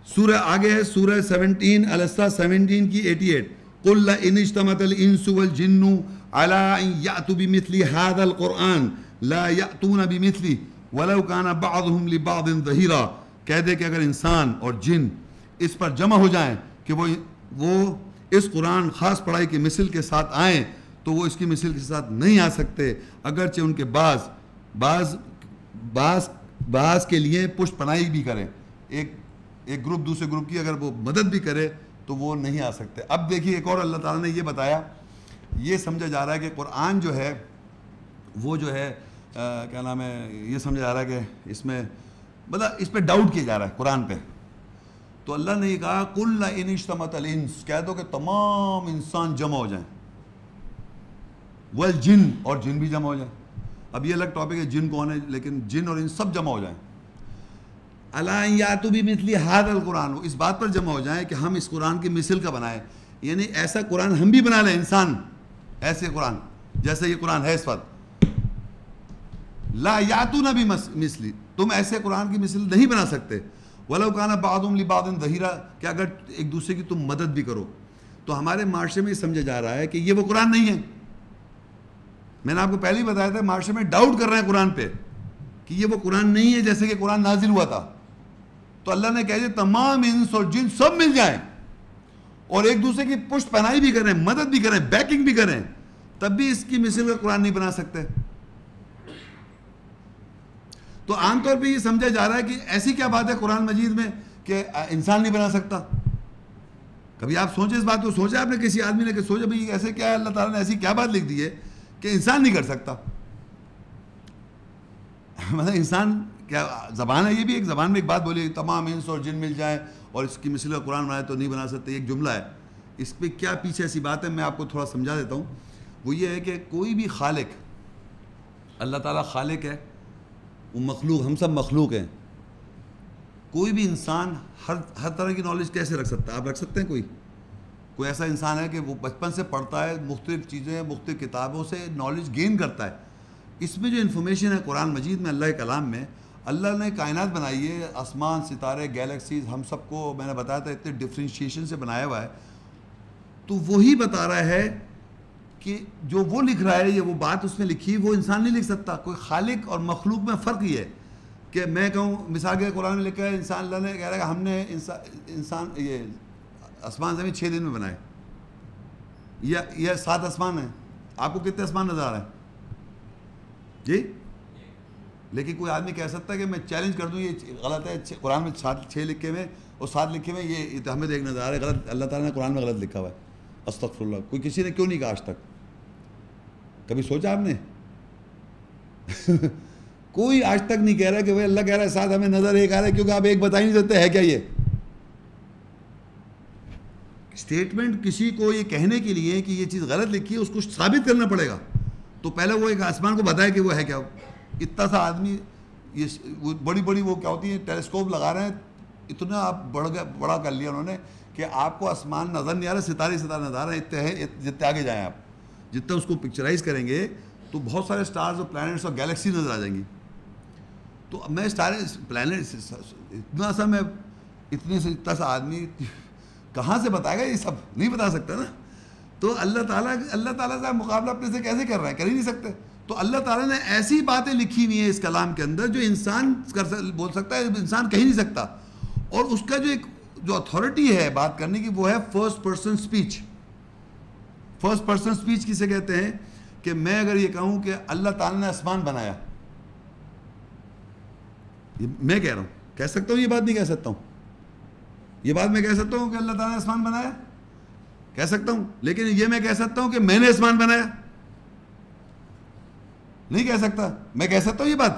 سورہ آگے ہے سورہ 17 الاسرا 17 کی 88. قل لئن اجتمعت الانس والجن على ان يأتوا بمثل هذا القرآن لا يأتون بمثله ولو كان بعضهم لبعض ظہیرا. کہہ دے کہ اگر انسان اور جن اس پر جمع ہو جائیں کہ وہ اس قرآن خاص پڑھائی کی مثل کے ساتھ آئیں تو وہ اس کی مثل کے ساتھ نہیں آ سکتے، اگرچہ ان کے بعض کے لیے پشت پناہی بھی کریں. ایک گروپ دوسرے گروپ کی اگر وہ مدد بھی کرے تو وہ نہیں آ سکتے. اب دیکھیے ایک اور اللہ تعالیٰ نے یہ بتایا، یہ سمجھا جا رہا ہے کہ قرآن جو ہے وہ جو ہے کیا نام ہے، یہ سمجھا جا رہا ہے کہ اس میں مطلب اس پہ ڈاؤٹ کیا جا رہا ہے قرآن پہ. تو اللہ نے یہ کہا قل لئن اجتمعت الانس، کہہ دو کہ تمام انسان جمع ہو جائیں، والجن اور جن بھی جمع ہو جائیں. اب یہ الگ ٹاپک ہے جن کون ہے، لیکن جن اور انس سب جمع ہو جائیں. الا ان یاتوا بمثل ھذا القرآن، وہ اس بات پر جمع ہو جائیں کہ ہم اس قرآن کی مثل کا بنائیں، یعنی ایسا قرآن ہم بھی بنا لیں انسان، ایسے قرآن جیسے یہ قرآن ہے اس وقت. لا یاتون بمثل، تم ایسے قرآن کی مثل نہیں بنا سکتے. ولو کان بعضهم لبعض ظہیرا، کہ اگر ایک دوسرے کی تم مدد بھی کرو. تو ہمارے معاشرے میں یہ سمجھا جا رہا ہے کہ یہ وہ قرآن نہیں ہے. میں نے آپ کو پہلے ہی بتایا تھا معاشرے میں ڈاؤٹ کر رہے ہیں قرآن پہ کہ یہ وہ قرآن نہیں ہے جیسے کہ قرآن نازل ہوا تھا. تو اللہ نے کہہ دیا تمام انس اور جن سب مل جائیں اور ایک دوسرے کی پشت پناہی بھی کریں، مدد بھی کریں، بیکنگ بھی کریں، تب بھی اس کی مثل کا قرآن نہیں بنا سکتے. تو عام طور پہ یہ سمجھا جا رہا ہے کہ ایسی کیا بات ہے قرآن مجید میں کہ انسان نہیں بنا سکتا. کبھی آپ سوچیں اس بات کو، سوچا آپ نے کسی آدمی نے کہ سوچا بھائی ایسے کیا ہے، اللہ تعالیٰ نے ایسی کیا بات لکھ دی ہے کہ انسان نہیں کر سکتا. مطلب انسان کیا زبان ہے، یہ بھی ایک زبان میں ایک بات بولی تمام انس اور جن مل جائیں اور اس کی مثل کا قرآن بنائے تو نہیں بنا سکتے، ایک جملہ ہے. اس پہ کیا پیچھے ایسی بات ہے میں آپ کو تھوڑا سمجھا دیتا ہوں. وہ یہ ہے کہ کوئی بھی خالق، اللہ تعالیٰ خالق ہے، وہ مخلوق، ہم سب مخلوق ہیں. کوئی بھی انسان ہر طرح کی نالج کیسے رکھ سکتا ہے؟ آپ رکھ سکتے ہیں؟ کوئی ایسا انسان ہے کہ وہ بچپن سے پڑھتا ہے، مختلف چیزیں مختلف کتابوں سے نالج گین کرتا ہے. اس میں جو انفارمیشن ہے قرآن مجید میں، اللہ کے کلام میں، اللہ نے کائنات بنائی ہے، آسمان، ستارے، گیلیکسیز، ہم سب کو میں نے بتایا تھا اتنے ڈفرینشیشن سے بنایا ہوا ہے. تو وہی بتا رہا ہے کہ جو وہ لکھ رہا ہے یا وہ بات اس میں لکھی وہ انسان نہیں لکھ سکتا. کوئی خالق اور مخلوق میں فرق یہ ہے کہ میں کہوں مثال کے قرآن میں لکھا ہے انسان، اللہ نے کہہ رہا ہے کہ ہم نے انسان یہ آسمان زمین 6 دن میں بنائے، یہ 7 آسمان ہیں. آپ کو کتنے آسمان نظر آ رہے ہیں جی؟ لیکن کوئی آدمی کہہ سکتا ہے کہ میں چیلنج کر دوں یہ غلط ہے، قرآن میں 6 لکھے ہوئے اور 7 لکھے ہوئے، یہ ہمیں دیکھ نظر آ رہا ہے غلط، اللہ تعالیٰ نے قرآن میں غلط لکھا ہوا ہے. استغفر اللہ. کوئی کسی نے کیوں نہیں کہا آج تک؟ کبھی سوچا آپ نے؟ کوئی آج تک نہیں کہہ رہا کہ بھائی اللہ کہہ رہا ہے 7 ہمیں نظر ایک آ رہا ہے، کیونکہ آپ ایک بتا ہی نہیں سکتے ہے کیا. یہ اسٹیٹمنٹ کسی کو یہ کہنے کے لیے کہ یہ چیز غلط لکھی ہے اس کو ثابت کرنا پڑے گا. تو پہلے وہ ایک آسمان کو بتائے کہ وہ ہے کیا. اتنا سا آدمی یہ بڑی وہ کیا ہوتی ہیں ٹیلیسکوپ لگا رہے ہیں، اتنا آپ بڑا کر لیا انہوں نے کہ آپ کو آسمان نظر نہیں آ رہا، ستارے نظر آ رہے ہیں. اتنے ہیں، جتنے آگے جائیں آپ، جتنا اس کو پکچرائز کریں گے تو بہت سارے سٹارز اور پلانٹس اور گیلیکسی نظر آ جائیں گی. تو میں پلانٹ اتنا سا میں اتنا سا آدمی کہاں سے بتائے گا؟ یہ سب نہیں بتا سکتا نا. تو اللہ تعالیٰ سے مقابلہ اپنے سے کیسے کر رہے ہیں؟ کر ہی نہیں سکتے. تو اللہ تعالیٰ نے ایسی باتیں لکھی ہوئی ہیں اس کلام کے اندر جو انسان بول سکتا ہے، انسان کہہ نہیں سکتا. اور اس کا جو اتھارٹی ہے بات کرنے کی وہ ہے first person speech. First person speech کسے کہتے ہیں؟ کہ میں اگر یہ کہوں کہ اللہ تعالیٰ نے آسمان بنایا، میں کہہ رہا ہوں، کہہ سکتا ہوں؟ یہ بات نہیں کہہ سکتا ہوں. یہ بات میں کہہ سکتا ہوں کہ اللہ تعالیٰ نے آسمان بنایا، کہہ سکتا ہوں. لیکن یہ میں کہہ سکتا ہوں کہ میں نے آسمان بنایا، نہیں کہہ سکتا. میں کہہ سکتا ہوں یہ بات.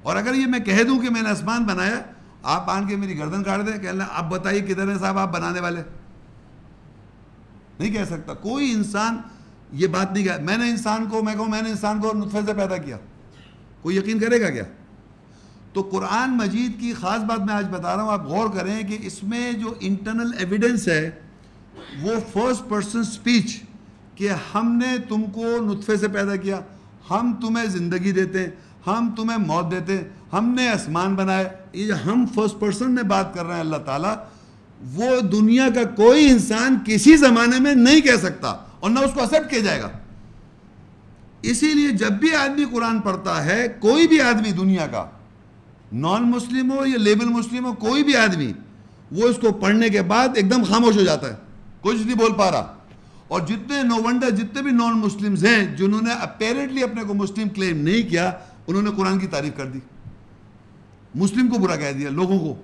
اور اگر یہ میں کہہ دوں کہ میں نے آسمان بنایا، آپ آن کے میری گردن کاٹ دیں کہ اللہ آپ بتائیے کدھر ہیں صاحب آپ بنانے والے؟ نہیں کہہ سکتا. کوئی انسان یہ بات نہیں کہا. میں کہوں میں نے انسان کو نطفے سے پیدا کیا، کوئی یقین کرے گا کیا؟ تو قرآن مجید کی خاص بات میں آج بتا رہا ہوں، آپ غور کریں کہ اس میں جو انٹرنل ایویڈنس ہے وہ فرسٹ پرسن سپیچ، کہ ہم نے تم کو نطفے سے پیدا کیا، ہم تمہیں زندگی دیتے ہیں، ہم تمہیں موت دیتے ہیں، ہم نے آسمان بنائے. یہ جو ہم فرسٹ پرسن میں بات کر رہے ہیں اللہ تعالیٰ, وہ دنیا کا کوئی انسان کسی زمانے میں نہیں کہہ سکتا اور نہ اس کو ایکسپٹ کیا جائے گا. اسی لیے جب بھی آدمی قرآن پڑھتا ہے, کوئی بھی آدمی دنیا کا, نان مسلم ہو یا لیبل مسلم ہو, کوئی بھی آدمی, وہ اس کو پڑھنے کے بعد ایک دم خاموش ہو جاتا ہے, کچھ نہیں بول پا رہا. اور جتنے نو ونڈر جتنے بھی نان مسلمز ہیں جنہوں نے اپیرنٹلی اپنے کو مسلم کلیم نہیں کیا, انہوں نے قرآن کی تعریف کر دی, مسلم کو برا کہہ دیا. لوگوں کو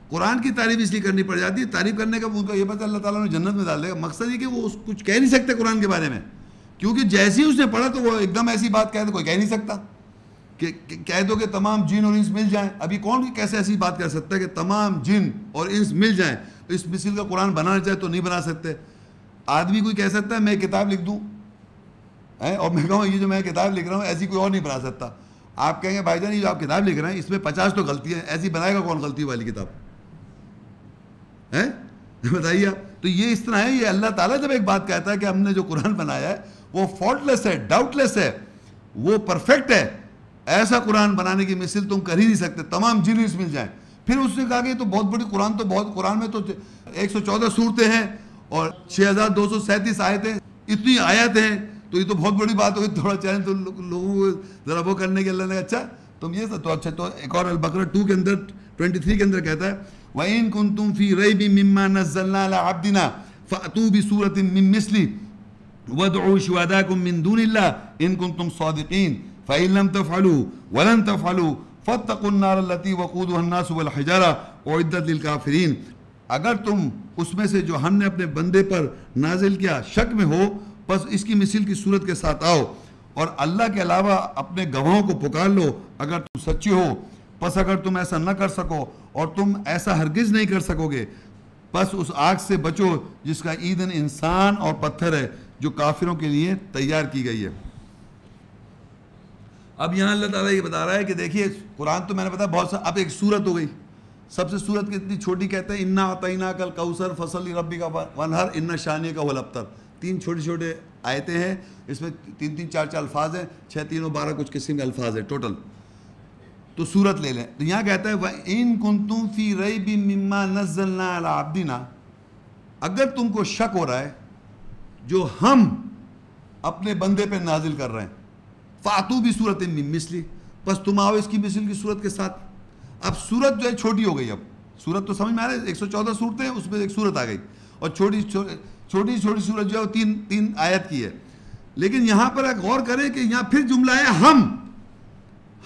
قرآن کی تعریف اس لیے کرنی پڑ جاتی ہے, تعریف کرنے کا ان کا یہ پتہ اللہ تعالیٰ نے جنت میں ڈال دے گا. مقصد یہ کہ وہ کچھ کہہ نہیں سکتے قرآن کے بارے میں, کیونکہ جیسے ہی اس نے پڑھا تو وہ ایک دم ایسی بات کہہ دے, کوئی کہہ نہیں سکتا کہ کہہ دو کہ تمام جن اور انس مل جائیں. ابھی کون کیسے ایسی بات کر سکتا ہے کہ تمام جن اور انس مل جائیں؟ اس مثل کا قرآن بنانا چاہے تو نہیں بنا سکتے. آدمی کوئی کہہ سکتا ہے میں کتاب لکھ دوں اور میں کہوں یہ جو میں کتاب لکھ رہا ہوں ایسی کوئی اور نہیں بنا سکتا. آپ کہیں گے بھائی جان یہ جو آپ کتاب لکھ رہے ہیں اس میں 50 تو غلطی ہیں, ایسی بنائے گا کون غلطی والی کتاب ہے؟ بتائیے آپ. تو یہ اس طرح ہے, یہ اللہ تعالیٰ جب ایک بات کہتا ہے کہ ہم نے جو قرآن بنایا ہے وہ فالٹ لیس ہے, ڈاؤٹ لیس ہے, وہ پرفیکٹ ہے, ایسا قرآن بنانے کی مثل تم کر ہی نہیں سکتے, تمام جن انس مل جائیں. پھر اس نے کہا کہ تو بہت بڑی قرآن, تو بہت قرآن میں تو 114 صورتیں ہیں اور 6237 آیتیں, اتنی آیت ہیں, تو یہ تو بہت بڑی بات ہوئی. تھوڑا چاہیں تو لوگوں کو ذرا وہ کرنے کے اللہ نے اچھا تم یہ تو اچھا. تو ایک اور البقرہ 2 کے اندر 23 کے اندر کہتا ہے وَإِن كُنتُمْ فِي رَيْبٍ مِّمَّا نَزَّلْنَا عَلَىٰ عَبْدِنَا فَأْتُوا بِسُورَةٍ مِّن مِّثْلِهِ وَادْعُوا شُهَدَاءَكُم مِّن دُونِ اللَّهِ إِن كُنتُمْ صَادِقِينَ فَإِن لَّمْ تَفْعَلُوا وَلَن تَفْعَلُوا فَاتَّقُوا النَّارَ الَّتِي وَقُودُهَا النَّاسُ وَالْحِجَارَةُ أُعِدَّتْ لِلْكَافِرِينَ. اگر تم اس میں سے جو ہم نے اپنے بندے پر نازل کیا شک میں ہو, بس اس کی مثل کی صورت کے ساتھ آؤ اور اللہ کے علاوہ اپنے گواہوں کو پکار لو اگر تم سچے ہو. پس اگر تم ایسا نہ کر سکو اور تم ایسا ہرگز نہیں کر سکو گے, پس اس آگ سے بچو جس کا ایندھن انسان اور پتھر ہے, جو کافروں کے لیے تیار کی گئی ہے. اب یہاں اللہ تعالیٰ یہ بتا رہا ہے کہ دیکھیے قرآن تو میں نے بتایا بہت سا, اب ایک سورت ہو گئی. سب سے سورت کتنی چھوٹی کہتے ہیں انا اعطیناک الکوثر فصلی ربک وانحر ان شانئک هو الابتر. 3 چھوٹے چھوٹے آیتیں ہیں, اس میں 3 4 الفاظ ہیں, 6 3 اور 12 کچھ قسم کے الفاظ ہیں ٹوٹل. تو سورت لے لیں تو یہاں کہتا ہے وَإِن كُنتُمْ فِي رَيْبٍ مِّمَّا نَزَّلْنَا عَلَىٰ عَبْدِنَا, اگر تم کو شک ہو رہا ہے جو ہم اپنے بندے پہ نازل کر رہے ہیں, فَأْتُوا بِسُورَةٍ مِّن مِّثْلِهِ, بس تم آؤ اس کی مثل کی صورت کے ساتھ. اب صورت جو ہے چھوٹی ہو گئی. اب صورت تو سمجھ میں آ رہا ہے 114 صورتیں ہیں, اس میں ایک صورت آ گئی اور چھوٹی چھوٹی صورت جو ہے 3 آیت کی ہے. لیکن یہاں پر ایک غور کریں کہ یہاں پھر جملہ ہے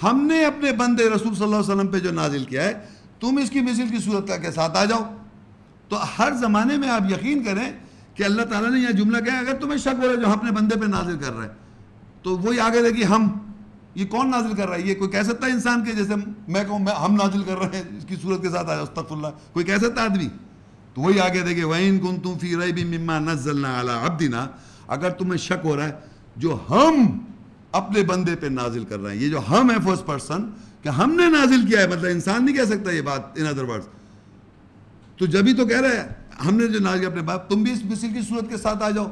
ہم نے اپنے بندے رسول صلی اللہ علیہ وسلم پہ جو نازل کیا ہے, تم اس کی مثل کی صورت کے ساتھ آ جاؤ. تو ہر زمانے میں آپ یقین کریں کہ اللہ تعالیٰ نے یہاں جملہ کہا اگر تمہیں شک ہو رہا ہے جو ہم اپنے بندے پہ نازل کر رہے ہیں, تو وہی آگے دے کہ ہم, یہ کون نازل کر رہا ہے؟ یہ کوئی کہہ سکتا ہے انسان کے جیسے میں کہوں ہم نازل کر رہے ہیں اس کی صورت کے ساتھ آ جاؤ, استغفر اللہ, کوئی کہہ سکتا ہے آدمی؟ تو وہی آگے دے کہ وَإِن كُنتُمْ فِي رَيْبٍ مِّمَّا نَزَّلْنَا عَلَىٰ عَبْدِنَا, اگر تمہیں شک ہو رہا ہے جو ہم اپنے بندے پہ نازل کر رہے ہیں. یہ جو ہم ہے فرسٹ پرسن کہ ہم نے نازل کیا ہے, مطلب انسان نہیں کہہ سکتا یہ بات ان ادر ورڈز. تو جبھی تو کہہ رہے ہیں ہم نے جو نازل کیا اپنے باپ, تم بھی اس مثل کی صورت کے ساتھ آ جاؤ.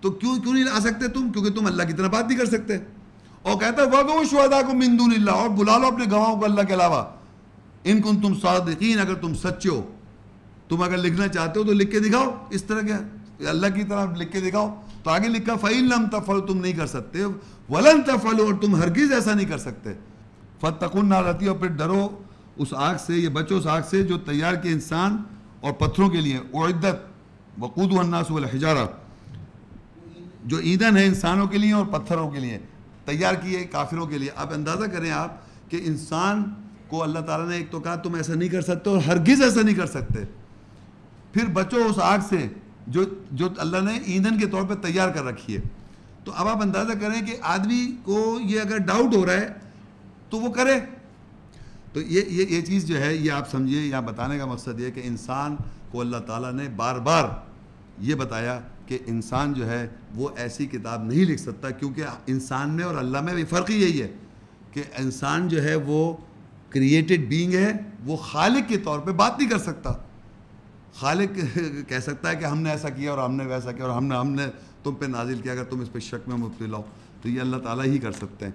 تو کیوں نہیں آ سکتے تم؟ کیونکہ تم اللہ کی طرح بات نہیں کر سکتے. اور کہتا ہے وَادْعُوا شُهَدَاءَكُم مِّن دُونِ اللَّهِ, اور بلا لو اپنے گواہوں کو اللہ کے علاوہ. ان كُنتُمْ صَادِقِينَ, اگر تم سچے ہو. تم اگر لکھنا چاہتے ہو تو لکھ کے دکھاؤ, اس طرح کے اللہ کی طرح لکھ کے دکھاؤ. تو آگے لکھا فَإِن لَّمْ تَفْعَلُوا, تم نہیں کر سکتے, وَلَن تَفْعَلُوا, اور تم ہرگز ایسا نہیں کر سکتے. فَاتَّقُوا النَّارَ الَّتِي, اور پھر ڈرو اس آگ سے, یہ بچو اس آگ سے جو تیار کے انسان اور پتھروں کے لیے, اعدت وقودها الناس والحجارہ, جو ایندھن ہے انسانوں کے لیے اور پتھروں کے لیے تیار کیے کافروں کے لیے. اب اندازہ کریں آپ کہ انسان کو اللہ تعالیٰ نے ایک تو کہا تم ایسا نہیں کر سکتے اور ہرگز ایسا نہیں کر سکتے, پھر بچو اس آگ سے جو اللہ نے ایندھن کے طور پہ تیار کر رکھی ہے. تو اب آپ اندازہ کریں کہ آدمی کو یہ اگر ڈاؤٹ ہو رہا ہے تو وہ کرے. تو یہ چیز جو ہے یہ آپ سمجھیے, یہاں بتانے کا مقصد یہ ہے کہ انسان کو اللہ تعالیٰ نے بار بار یہ بتایا کہ انسان جو ہے وہ ایسی کتاب نہیں لکھ سکتا, کیونکہ انسان میں اور اللہ میں بھی فرق ہی یہی ہے کہ انسان جو ہے وہ کریٹڈ بینگ ہے, وہ خالق کے طور پہ بات نہیں کر سکتا. خالق کہہ سکتا ہے کہ ہم نے ایسا کیا اور ہم نے ویسا کیا اور ہم نے تم پہ نازل کیا, اگر تم اس پہ شک میں مبتلا ہو تو یہ اللہ تعالیٰ ہی کر سکتے ہیں.